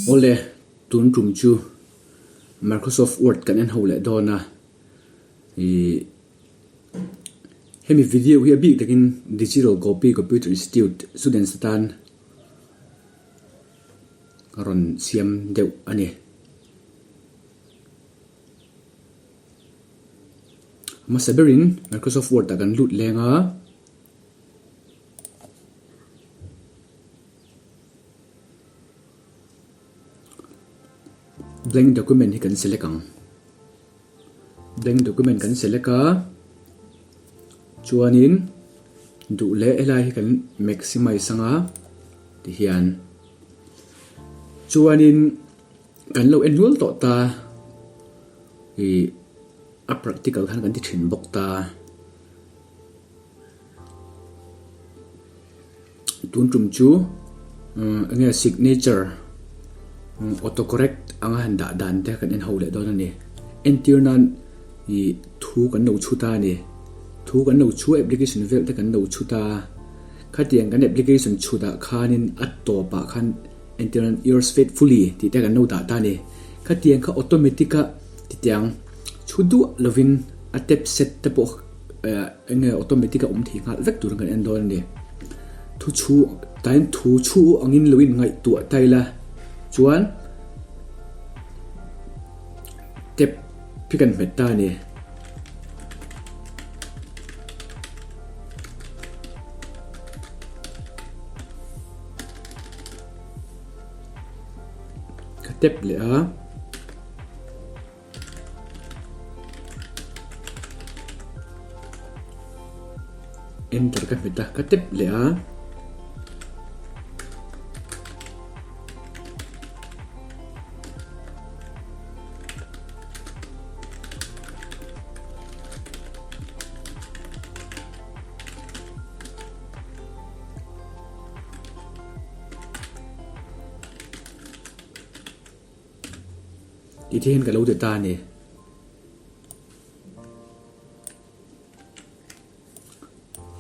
Ole tun trum chu Microsoft Word kan en hole dona hemi video hi bi takin digital copy computer institute students tan rawn siam deuh ani masaberin Microsoft Word ta kan lut lenga blank document hi kan select ang blank document kan select a chuanin du le helai hi kan maximize anga ti hian chuanin kan lo enroll to ta a practical khan kan ti thin bok ta tun trum chu anga signature autocorrect anga handa dangte kan en hole don ani enter nan I thu kan no chuta ni thu kan no chu application vel te kan no chuta khatiang kan application chuda khanin atto pa khan enter nan yours faithfully ti te kan no da ta ni khatiang kha automatica ti tiang chudu lovin atep set te po enge automatica thi ngal vek tur kan en don ni thu chu tain thu chu angin lovin ngai tu taila chuan tep pikan meta ni tep le a enter ka meta ka tep le a Itihin ka lo de ta ni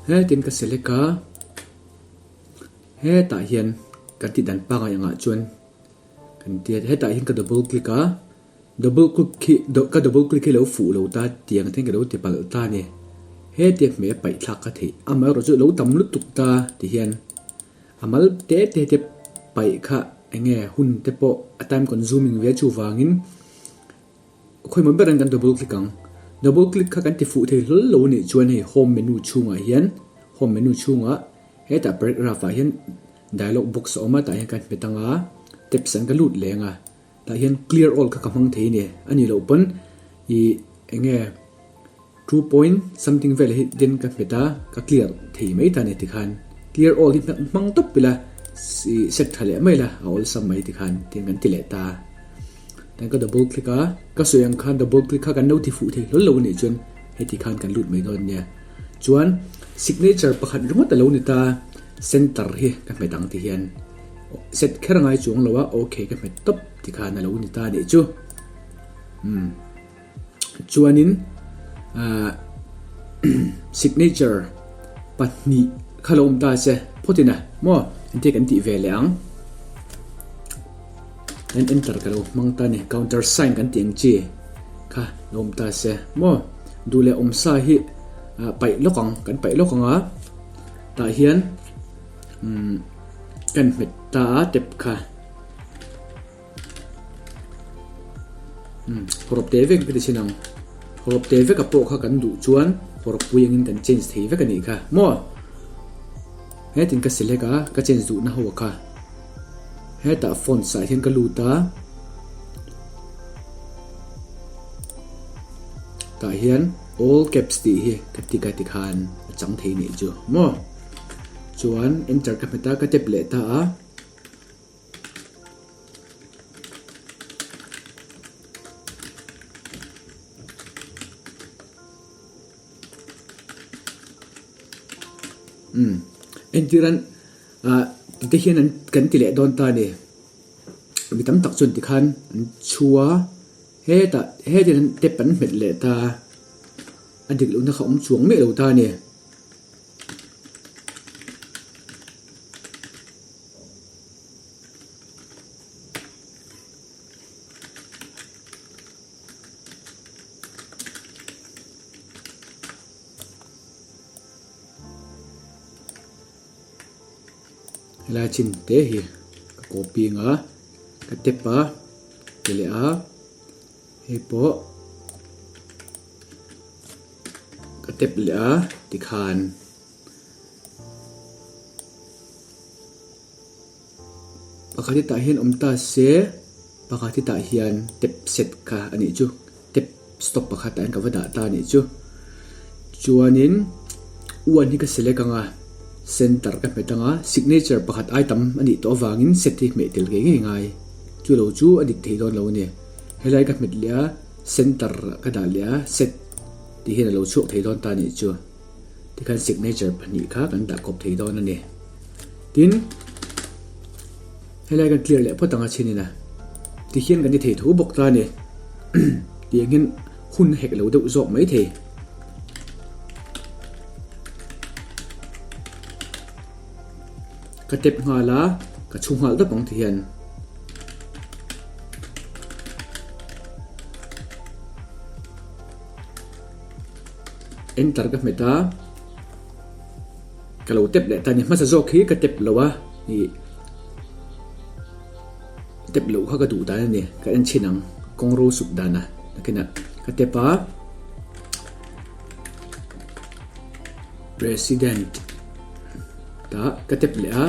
he tin ka select ka he ta hian ka ti dan pa nga anga chuan kan ti he ta hian ka double click ka double click lo fu lo ta tiang ten ka lo ti pal ta ni he ti me pai thak ka thi ama ro chu lo tam lu tuk ta ti hian amal te pai kha enge hun te po a time consuming ve chu wangin khoi mon beran kan double click kha kan ti fu the lo ni chuan he home menu chunga hian home menu chunga he ta paragraph a hian dialog box oma ta hian kan petanga tep sang ka lut lenga ta hian clear all kha kamang thei ni ani lo pon I enge 2 point something vel hi den ka peta ka clear thei mai ta ni ti khan clear all hi mang top pila si set thale mai la all sam mai ti khan tin kan ti le ta dan ka double click a ka soyang khan double click kha kan no ti fu thei lo ni chuan he ti khan kan lut mai don nia chuan signature pakhat remote ta lo ni ta center hi ka me dang ti hian set kherangai chung lowa okay ka me top ti khan lo ni ta ni chu chuanin signature patni khalom ta se photina mo ante kan ti ve leang and enter ka lo mangta ni counter sign kan tiang chi kha lom ta se mo dule sa hi pai lokang kan pai lokanga ta hian kan meta tep kha horop te vek pe sinang horop te vek a po kha kan du chuan horop puyang in kan change thei vek ani kha mo he tin ka select a ka change du na ho kha he ta font sa hian ka lu ta hian all caps ti hi ka ti khan chang thei ni chu mo chuan enter ka meta ka tep le ta a entiran te hian an kan ti le don ta ni mi tam tak chun ti khan an chua he din te pan met le ta adik lu na khom chuang me lo ta ni la chin te hi ka copy nga ka tepa tele a he po ka tep le a tikhan pakati ta hian omta se pakati ta hian tep set ka ani chu tep stop pakhat an ka wada ta ni chu chuanin uan hi ka select anga center ka metanga signature pakhat item ani to wangin set hi me tel ge ngai chu lo chu adik thei don lo ne helai ka met lia center ka da lia set ti hian lo chu thei don ta ni chu ti kan signature pani kha kan da kop thei don ani tin helai kan clear le photanga chinina ti hian kan ni thei thu bok ta ni ti ngin hun hek lo deuh zok mai thei ka tep nga la ka chungal da pang thian enter ka meta ka lo tep le tani ma sa zok hi ka tep lowa ni tep lo kha ka du ta ni ka en chinang kong ro sup dana nakina ka tepa president ta ka tep le a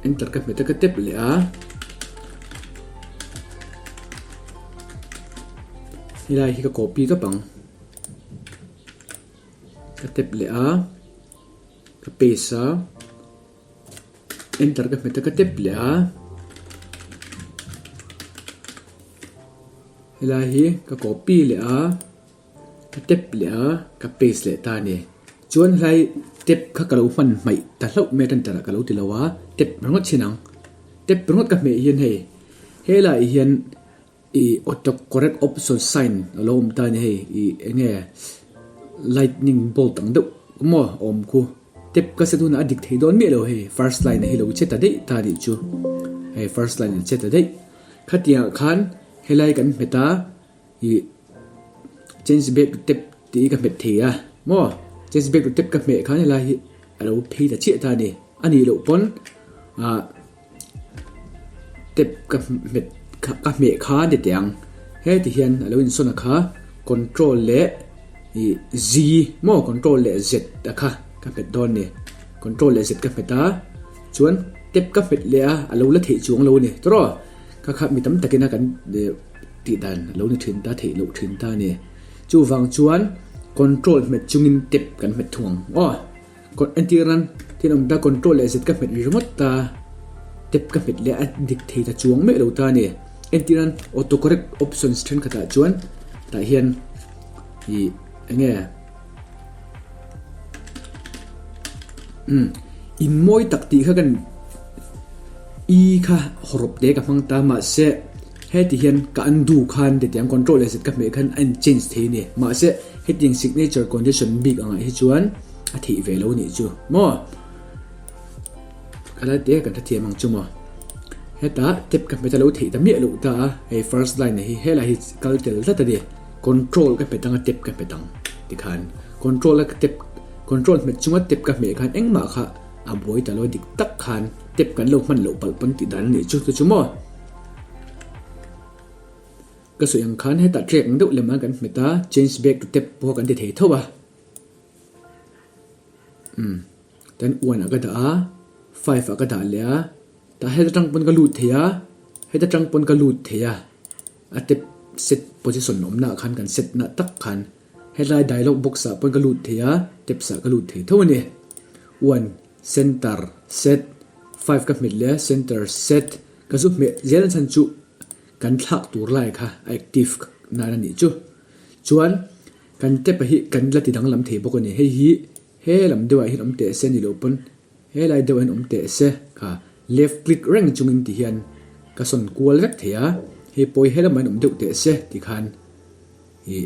enter ka meta ka tep le a hilai hi ka copy ka pang ka tep le a ka paste a enter ka meta ka tep le a hilai hi ka copy le a ka tep le a ka paste le ta ni chuan lai tep kha kalo man mai ta hlo me tan tara kalo tilawa tep rangot chinang tep rangot ka me hian hei hela hian i auto correct option sign alom ta ni hei i enge lightning bolt ang do mo om ku tep ka saduna adik thei don me lo hei first line hi lo cheta dei ta ri chu hei first line cheta dei khatia khan helai kan meta i change back tep ti ka met thea mo change back tep ka me khan helai hi alo phei ta che ta ni ani lo pon tep ka met ka me kha de tiang he ti hian alo in sona kha control le i z mo control le z ta kha ka pet don ni control le z ka peta chuan tep ka pet le a alo la thei chuang lo ni tro ka kha mi tam takina kan de ti dan lo ni thin ta thei lo thin ta ni chu wang chuan control met chungin tep kan met thuang kon antiran thinom da control le z ka met remote ta tep ka met le a dik thei ta chuang me lo ta ni antiran autocorrect options then kata chuan ta hian i enge in moi takti kha kan i kha horop de ka phang ta ma se he ti hian ka undo khan de tiang control as ka me khan an change the ni ma se heading signature condition big anga hi chuan a thi ve lo ni chu mo kala de kan tha thiamang chu mo heta tep ka meta lo thei ta mi lo ta hey first line hi hela hi kaltel ta de control ka petang tep ka petang ti khan control ka tep control met chunga tep ka me khan engma kha a boi ta lo dik tak khan tep kan lo man lo pal pon ti dan ni chu chu mo ka so yang khan heta track ndo le ma kan meta change back to tep po kan ti thei thowa then 1 aga da 5 aga da le ta heta tang pon ka lut theya heta tang pon ka lut theya atep set position nom na khan kan set na tak khan headline dialog box sa pon ka lut theya tep sa ka lut the thone 1 center set 5 ka middle center set ka zu me zelan san chu kan thak tur lai kha active na ni chu chuan kan tep hi kan lati danglam the bok ni hi he lam dewa hi lam te se ni lo pon he lai dewa an te se kha left click rang chungin ti hian ka son kual rek thea he poi helam an deuh te se ti khan hi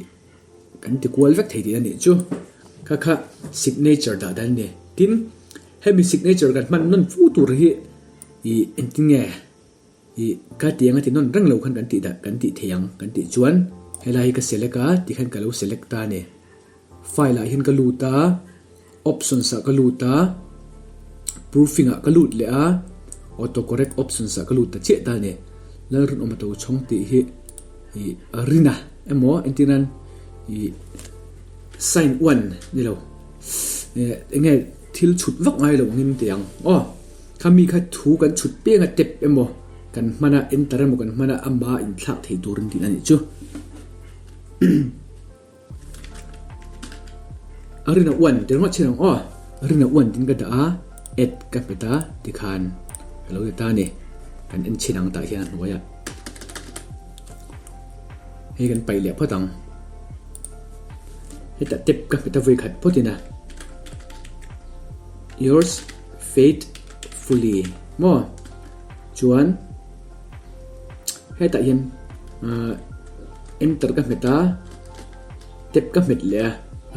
kan ti kual vek thei ti ani chu kha kha signature da dan ne tin he mi signature kan man non fu tur hi i entinge i ka tianga ti non rang lo khan kan ti da kan ti theyang kan ti chuan helai ka select a ti khan ka lo select ta ne file a hin ka lu ta options a ka lu ta proofing a kalut le a autocorrect option sa kalut ta che ta ne la run om to chong ti hi arina emo entinan i sign 1 ni lo enge thil chut vak ngai lo ngim tiang khami kha thu kan chut pe nga tep emo kan mana enter emo kan mana amba in thak thei turin tin ani chu arina 1 terma chinang arina 1 tin ka da et ka peta tikhan lo ta ni kan en chinang ta hian noya he kan pai le photang heta tep ka peta voi khat photina yours faithfully mo chuan heta hian enter ka peta tep ka met le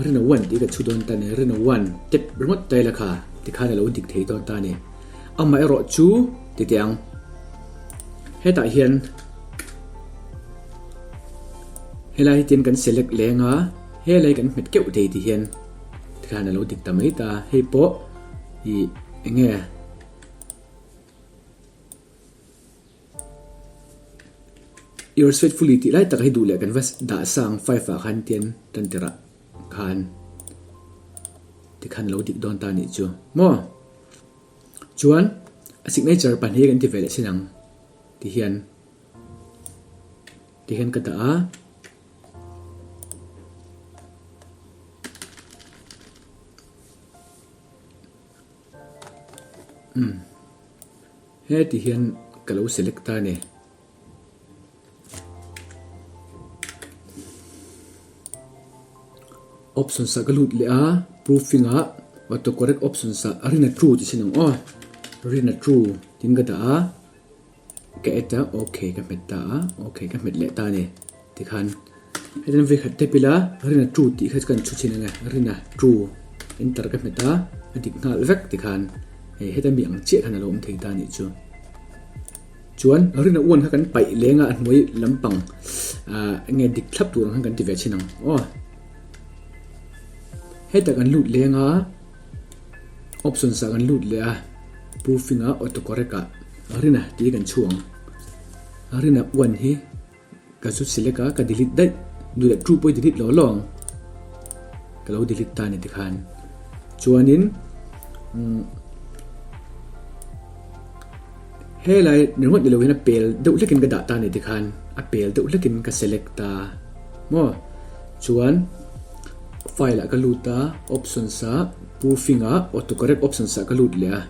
rina 1 ti ka chudon ta ne rina 1 tep remote tai la kha tikhan lo dik thei ton ta ni amma ero chu ti tiang heta hian helai tin kan select lenga helai kan met keu thei ti hian tikhan lo dik ta mai ta hei po i enge yours faithfully ti lai tak hi du le kan vas da sang 5 a khan tian tan tira khan tikhan lo dik don ta ni chu mo chuan a signature pan hi kan ti vele sinang ti hian ka ta he ti hian ka lo select ta ne option sa kalut le a proofing a autocorrect option sa arina true ti sinang arina true tin ga da ka eta okay ka meta okay ka met le ta ne tikhan heden ve khat te pila arina true ti khat kan chu chinanga arina true enter ka meta adik ngal vek tikhan heta mi ang che khana lo om thei ta ni chu chuan arina 1 kha kan pai lenga an moi lampang nge dik thlap tur han kan ti ve chinang heta kan lut lenga option sa kan lut le a proofing a autocorrect a arina ti kan chuang arina 1 hi ka su select ka delete dai du la true point delete lo long ka lo delete ta ni tikhan chuanin helai nirmot ni lo hina pel deuh lekin ka da ta ni tikhan a pel deuh lekin ka select ta mo chuan file ka luta option sa proofing a autocorrect option sa ka lut le a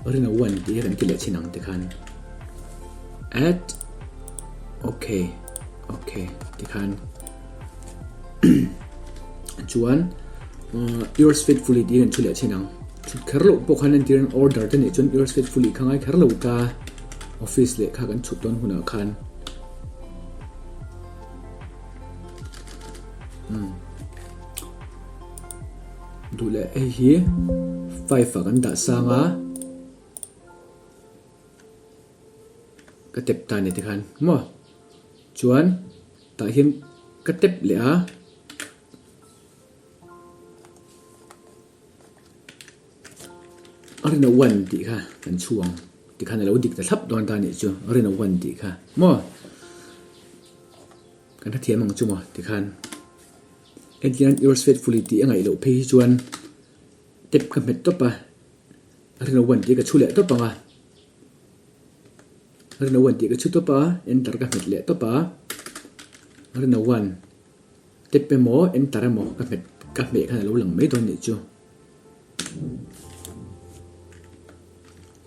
arina 1 ti ran ki le chinang tikhan add okay tikhan chuan yours faithfully ti ran chule chinang chut kherlo pokhan an tiran order te ni chun yours faithfully khangai kherlo ta office le kha kan chuton huna khan du le hi 5 kan da sanga ka tep ta ni tikhan mo chuan ta hian ka tep le a arina 1 ti kha kan chuang tikhan lo dik ta thlap don ta ni chu arina 1 ti kha mo kan tha thiam ang chu mo tikhan again yours faithfully ti angai lo phe chuan tep ka met to pa arina 1 ti ka chule to pa nga arina 1 ti ka chu to pa enter ka met le to pa arina 1 tep pe mo enter mo ka me kha lo lang mai don ni chu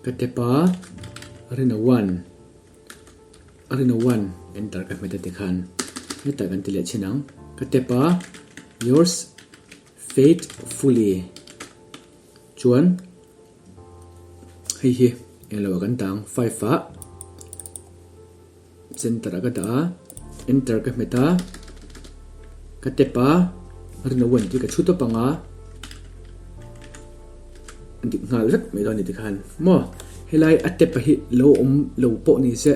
ka tepa arina 1 enter ka met te khan heta kan ti le chinang ka tepa yours faithfully chuan hi elo kan tang 5 a center ka da enter ka meta ka tepa arina 1 ti ka chu to panga dik ngal vek me don ni tikhan mo helai atep hi lo po ni se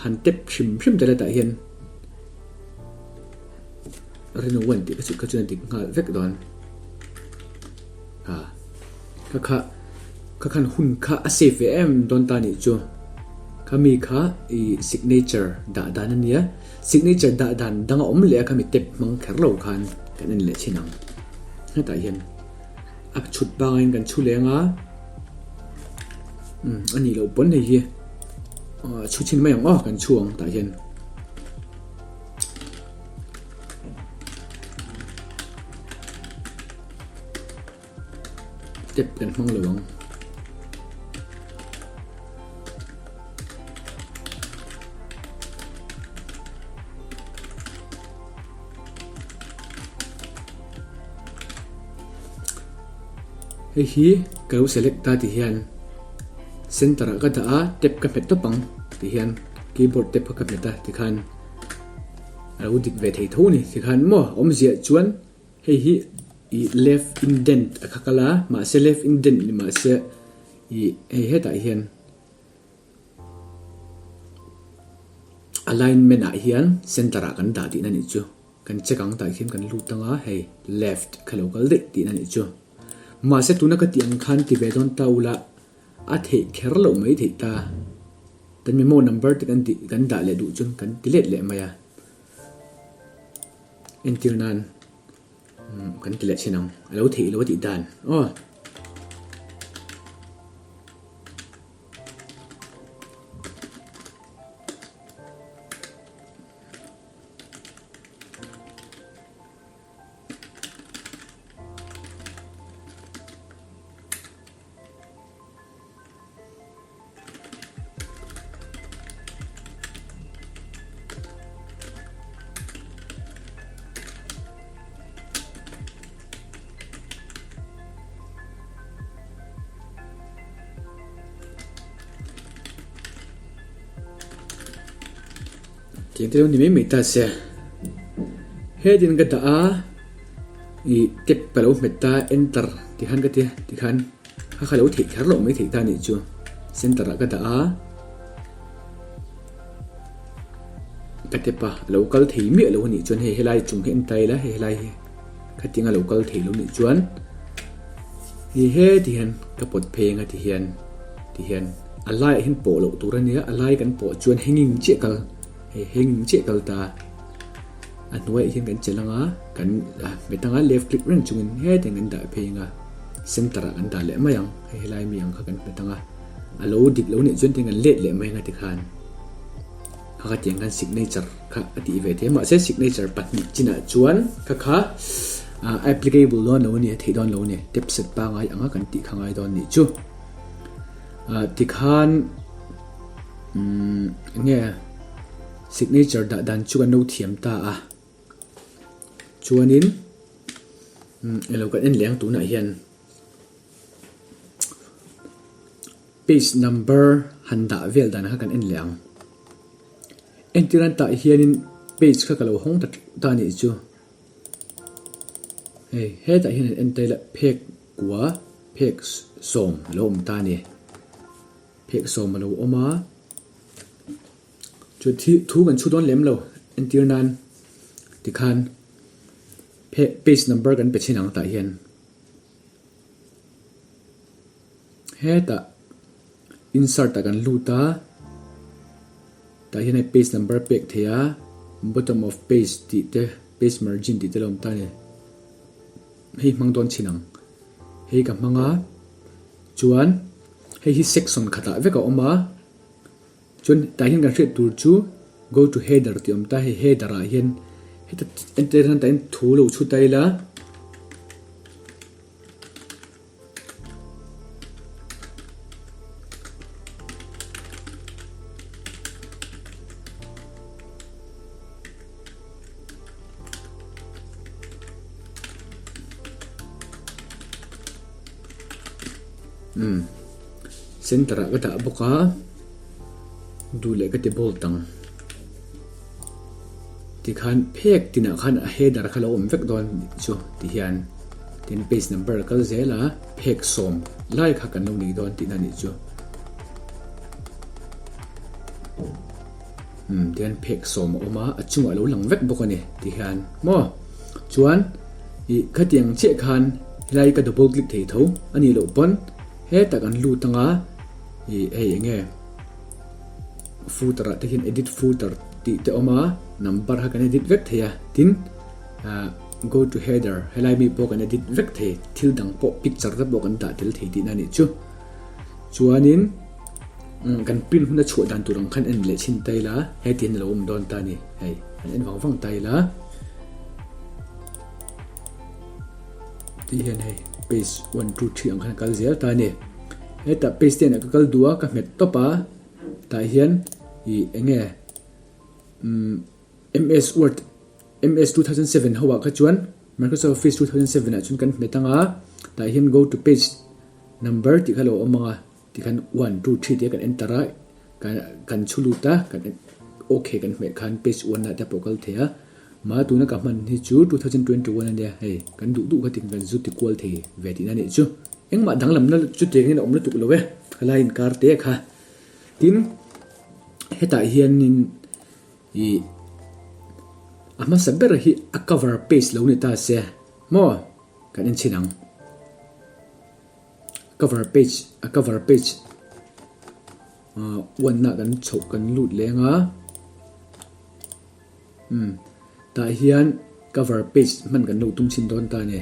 han tep shim tala ta hian arina 1 ti ka chu dik ngal vek don ka ka khan hun kha a save em don ta ni chu kami kha I signature da dan ania signature da dan dang om le kami tep mang khar lo khan kan in le chinang heta hian ak chut bangin kan chu lenga ani lo pon nei hi chu chin mai ang kan chuang ta hian tep kan mang lawang hi kau select ta ti hian center ka da a tep ka pet to pang ti hian keyboard tep ka pet ta ti khan alo dik ve thei tho ni ti khan mo om zia chuan hi I left indent akakala ma se left indent ni ma se I heta hian alignment a hian center a kan da ti na ni chu kan chekang ta hian kan lu tanga hei left khalo kal de ti na ni chu ma se tuna ka tiang khan ti ve don ta ula a thei kher lo mai thei ta tan memo number te kan da le du chun kan delete le maya enter nan kan delete sinang alo thei lo ti dan Tiang tiang ni me ta se heading ka da I tep palo meta enter ti han ka ti khan ha khalo thei khar lo mai thei ta ni chu center ka da ka tepa local thei mi lo ni chun he helai chung hen tai la he helai ka tinga local thei lo ni chuan he ti han ka pot phenga ti hian alai hin po lo turania alai kan po chuan hanging che kal heng che kalta anwai hian kan chelanga kan metanga left click ring chungin he tengan da phenga center kan da le mayang he lai miang kha kan metanga alo dik lo ni chun tengan let le mai nga ti khan kha tiang kan signature kha ati ve the ma se signature patni china chuan kha applicable lo no ni thei don lo ni tip set pa ngai anga kan ti khangai don ni chu ti khan nge signature da dan chuan no thiam ta chuanin elo kan en leng tu na hian page number handa vel dan ha kan en leng entiran ta hianin page kha kalo hong ta ni chu he ta hian en tela phek kwa phek som lom ta ni phek som lo oma chu thu kan chu don lem lo entir nan ti khan page number kan pe chinang ta hian he ta insert ta kan lu ta hian page number pek thea bottom of page ti te page margin ti te lom ta ne hei mang don chinang hei ka manga chuan hei hi section khata ve ka oma chun ta hian kan hret tur chu go to header ti om ta he header a hian heta enter han ta in thu lo chu taila center ka ta boka du le ka te bol tang ti khan phek tina khan a header khala om vek don chu ti hian tin page number kal zela phek som lai kha kan no ni don ti na ni chu tian phek som oma achunga lo lang vek bokani ti hian mo chuan I khatiang che khan lai ka double click thei tho ani lo pon he ta kan lu tanga ei nge footer te hin edit footer ti te oma number ha kan edit vek thea tin go to header helai mi po kan edit vek the thil dang po picture da bo kan ta thil thei ti na ni chu chuanin kan print huna chu dan turang khan en le chin tai la he tin lo don ta ni hei an en wang tai la ti hian hei page 1 2 3 ang khan kal zel ta ni he ta page ten ka kal dua ka met topa ta hian enge MS 2007 hawa ka chuan Microsoft Office 2007 a chun kan metanga ta hian go to page number ti khalo omanga ti kan 1 2 3 ti kan enter kan chuluta kan okay kan me khan page 1 na ta pokal thea ma tu na ka man hi chu 2021 ania hei kan du ka ting kan zu ti kwal the ve ti na ni chu engma danglam na chu te ni om na tu lowe khala in kar te kha tin heta hian in ama saber hi a cover page lo ni ta se mo kan in chinang cover page one na kan chou kan lut lenga ta hian cover page man kan no tum chin don ta ne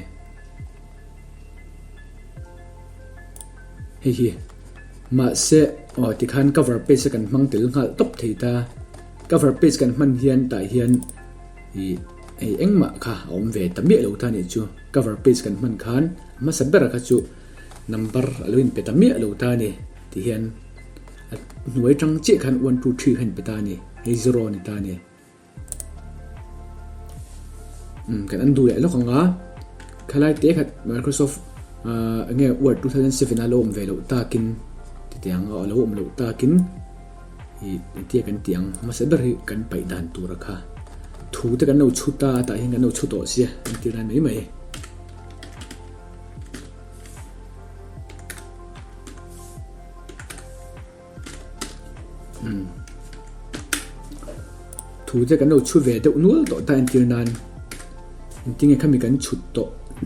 hi mahse ti khan cover page kan mang tel ngal top thei ta cover page kan man hian ta hian ei engma kha om ve tambi lo ta ni chu cover page kan man khan ma saber ka chu number aloin pe tambi lo ta ni ti hian nuai tang che khan 1 2 3 han pe ta ni ei zero ni ta ni kan an du le lo khanga khalai te khat Microsoft nge Word 2007 alom ve lo ta kin ti tiang alo om lo ta kin ti kan tiang ma saber hi kan pai dan tu ra kha thu te kan no chuta ta hin kan no chuto sia ti ran mai mai thu te kan no chu ve de nul to ta in tir nan ting e khami kan chut to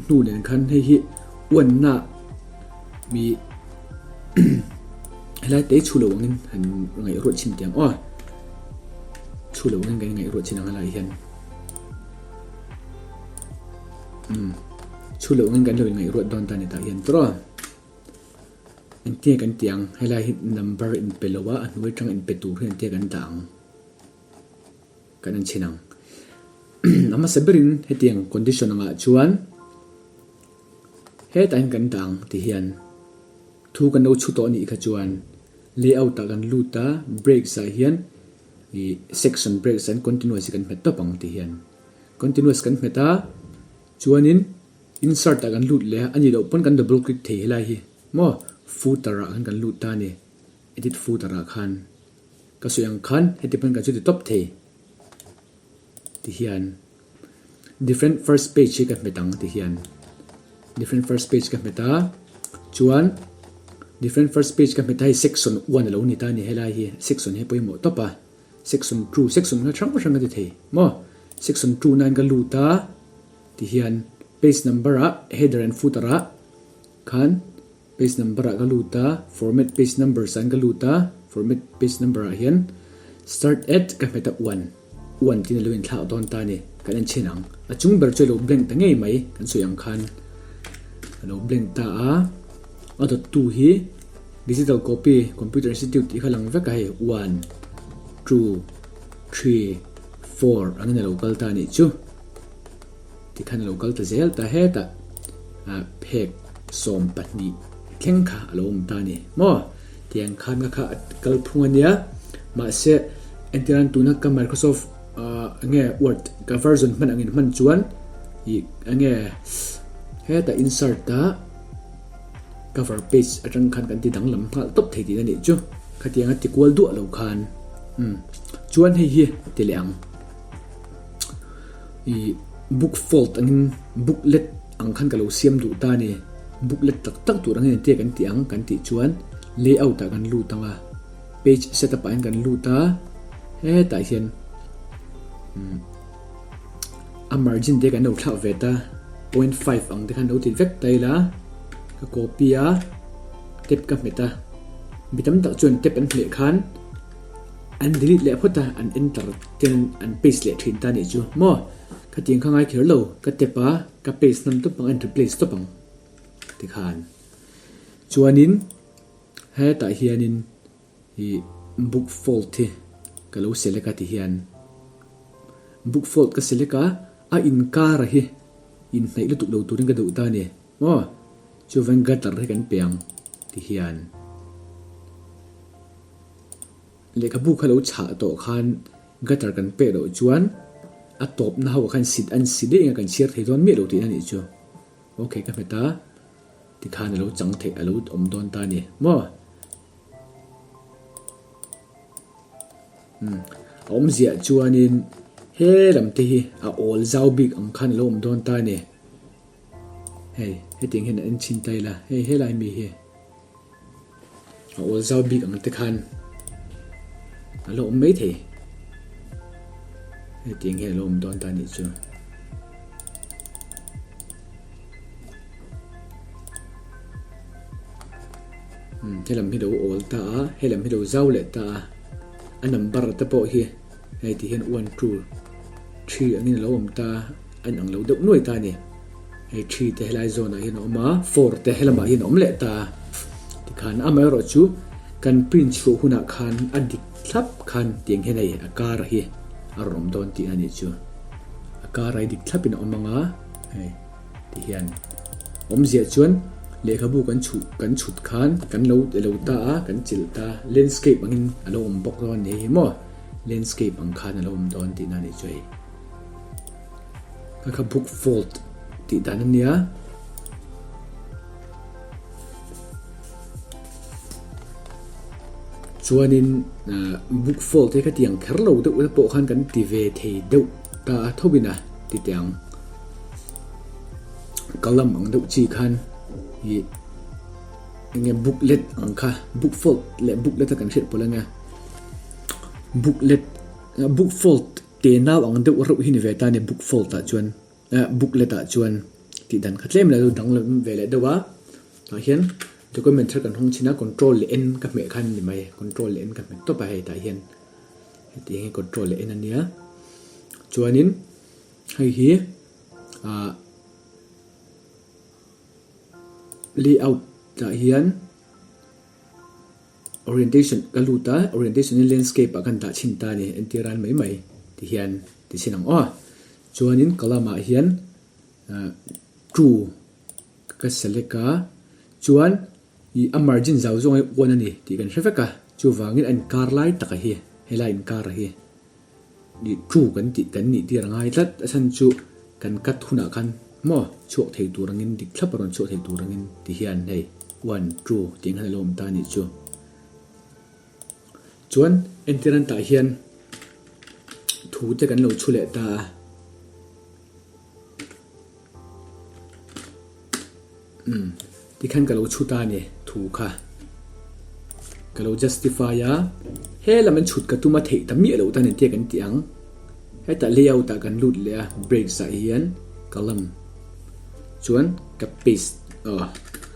nu nen khan hei hi wan na mi helai te chu lo ngin han ngai ro chin tiang chu lo ngin ngai ro chin ang la hian chu lo ngin kan lo ngai ro don ta ni ta hian tro en te kan tiang helai hit number in pelowa an wei tang in petu hian te kan dang kan an chinang ama saberin hetiang condition anga chuan he time kan dang ti hian thu kan no chu to ni kha chuan layout ta kan luta break sa hian section breaks and continuous kan met to pang ti hian continuous kan meta chuanin insert ta kan lut le ani lo pon kan double click the lai hi mo footer kan lut ta ni edit footer khan ka suyang khan heti pan ka chu top the ti hian different first page ka metang ti hian different first page ka meta chuan different first page ka meta section 1 lo ni ta ni helai hi section he poimo topa section 2 section na thang thang ti the mo section 2 9 ka luta ti hian page number header and footer khan page number ka luta format page number san ka luta format page number hian start at ka meta 1 tin lo in thla don ta ni kan an chinang achung ber chelo blank ta ngei mai kan suyang khan lo blank ta auto 2 hi digital copy computer institute ti khalang ve ka he 1 2 3 4 angin local ta ni chu ti khan local ta zel ta he ta phek som patni thleng kha alom ta ni mo tiang khan kha kal phungania ma se entiran tuna ka Microsoft nge Word ka version man angin man chuan nge he ta insert ta cover page atang khan kan ti danglam ngal top thei ti ni chu khatianga ti equal du lo khan chuan hei hi ti leang bookfold angin booklet ang khan ka lo siam du ta ni booklet tak tak tu rangin te kan ti ang kan ti chuan layout ta kan lu tanga page setup an kan lu ta he ta hian a margin de kan no thla veta 0.5 ang de kan no ti vek taila ka copy tep ka meta bitam tak chuan tep an hle khan an delete le phota an enter ten an paste le thin ta ni chu mo ka ting khangai khir lo ka tepa ka paste nam to pang an replace to pang ti khan chuanin he ta hianin hi bookfold thi ka lo select ti hian bookfold ka select a in kar hi in nei lu tu lo turin ka do ta ni mo chu van gatar he kan peang ti hian le ka bu khalo cha to khan gatar kan pe do chuan a top na ho khan sit an si de nga kan share thei don me lo ti ani chu okay ka meta ti khan lo chang the alo om don ta ni mo om zia chuanin he lam te hi a all zau big ang khan lo om don ta ni hey he ting hen an chin tai la hey he lai mi hi a all zau big ang te khan alo om mấy thì tiếng hè lom don ta ni chu he lam hi do all ta he lam hi do zau le ta a number ta po hi hay thì hiện 1 2 3 anh lo om ta anh ang lo dok noi ta ni hay 3 te helai zone hi no ma 4 te helama hi nom le ta ti khan amai ro chu kan print ru huna khan adik thap khan tiếng he nei akar hi arom don ti ani chu akar ai dik thlapin omanga hay ti hian om zia chuan le khabu kan chut khan kan lo ta kan chil ta landscape angin alo om bok ron ni mo landscape ang khan alo om don ti na ni choi ka bookfold ti dan nia chuanin bookfold te ka tiang kherlo de po khan kan ti ve thei de ta thobina ti tiang kalam ang de chi khan hi nge booklet ang kha bookfold le booklet ta kan hret polanga bookfold te naw ang de ro hi ni ve ta ne bookfold ta chuan booklet ta chuan ti dan khatlem la danglam ve le dewa ta hian document kan hong china control n ka me khan ni mai control n ka me to pa hai ta hian ti he control n ania chuanin hai hi layout ta hian orientation kaluta orientation in landscape akan ta chin ta ni entiran mai ti hian ti sinang chuanin kalama hian true ka select chuan i a margin zau zong ai one ani ti kan hreveka chu wangin an kar lai taka hi helai in kar hi ni true kan ni ti rangai tat asan chu kan kat huna khan mo chuak thei turangin dik thlaparon chuak thei turangin ti hian nei 1 true ting han lom ta ni chu chuan entiran ta hian thu te kan lo chule ta ti khan ka lo chuta ni thu kha ka lo justify ya he laman chut ka tuma thei ta mi lo ta ni te kan tiang he ta layout ta kan lut le break sa hian column chuan ka paste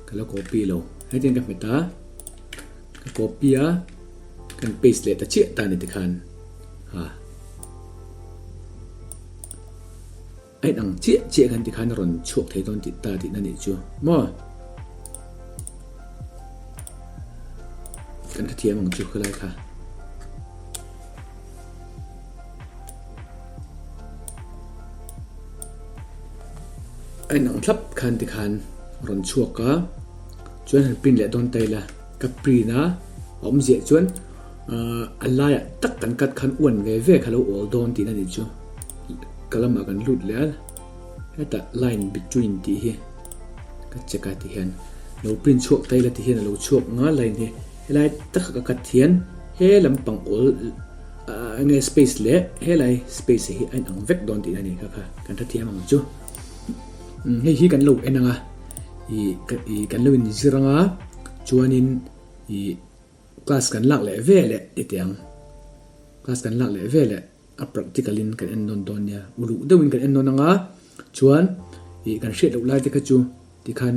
ka lo copy lo he tin ka meta ka copy kan paste le ta che ta ni ti khan ai dang che kan ti khan ron chuak thei don ti ta ti na ni chu mo kan ka thiam ang chu khalai kha ai nang thlap khan ti khan ron chuak ka chuan han pin le don tai la ka prina om je chuan alaya tak kan kat khan un ve khalo all don ti na ni chu kalama kan lut le heta line between ti hi ka cheka ti hian lo print chuak tai la ti hian lo chuak nga line hi helai tak ka kat hian he lampang all nge space le helai space hi an ang vek don ti na ni kha kan tha thiam ang chu hi kan lo enanga i kan lo in ziranga chuanin i class kan lak le ve le ti tiang class kan lak le ve le a practical in kan en don ya ulu dewin kan en non anga chuan i kan hret lo lai te ka chu ที่คัน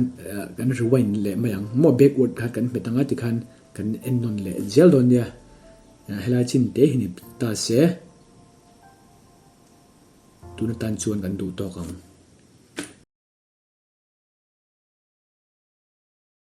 กันรู้ว่าเละมาอย่างมั่วเบกวดคัดกันเป็นตั้งที่คันกันเอ็นนนเละเจลโดนเนี่ยเฮลาชินเตหินิตาเสตุนตันชวนกันดูต่อกัน